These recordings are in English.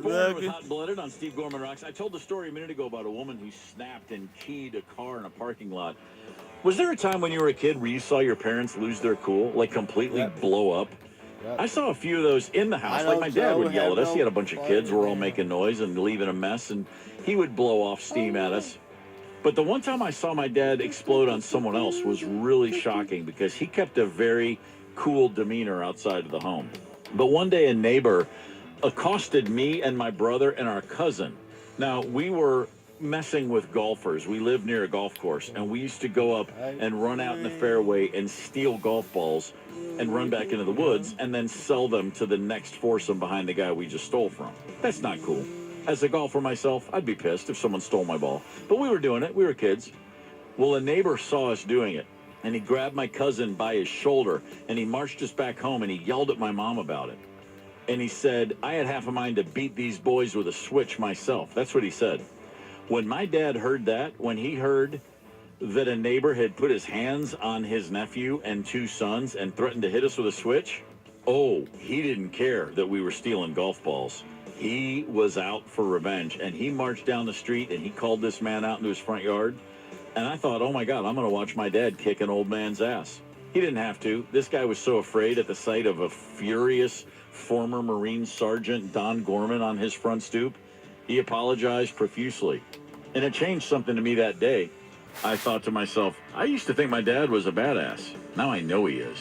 Gorman was hot-blooded on Steve Gorman Rocks. I told the story a minute ago about a woman who snapped and keyed a car in a parking lot. Was there a time when you were a kid where you saw your parents lose their cool, like completely blow up? I saw a few of those in the house. Like my dad would yell at us. He had a bunch of kids. We're all making noise and leaving a mess, and he would blow off steam at us. But the one time I saw my dad explode on someone else was really shocking because he kept a very cool demeanor outside of the home. But one day a neighbor accosted me and my brother and our cousin. Now, we were messing with golfers. We lived near a golf course, and we used to go up and run out in the fairway and steal golf balls and run back into the woods and then sell them to the next foursome behind the guy we just stole from. That's not cool. As a golfer myself, I'd be pissed if someone stole my ball. But we were doing it. We were kids. Well, a neighbor saw us doing it, and he grabbed my cousin by his shoulder, and he marched us back home, and he yelled at my mom about it. And he said, I had half a mind to beat these boys with a switch myself. That's what he said. When my dad heard that, when he heard that a neighbor had put his hands on his nephew and two sons and threatened to hit us with a switch, oh, he didn't care that we were stealing golf balls. He was out for revenge, and he marched down the street, and he called this man out into his front yard. And I thought, oh, my God, I'm going to watch my dad kick an old man's ass. He didn't have to. This guy was so afraid at the sight of a furious former Marine Sergeant Don Gorman on his front stoop. He apologized profusely. And it changed something to me that day. I thought to myself, I used to think my dad was a badass. Now I know he is.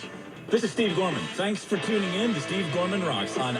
This is Steve Gorman. Thanks for tuning in to Steve Gorman Rocks on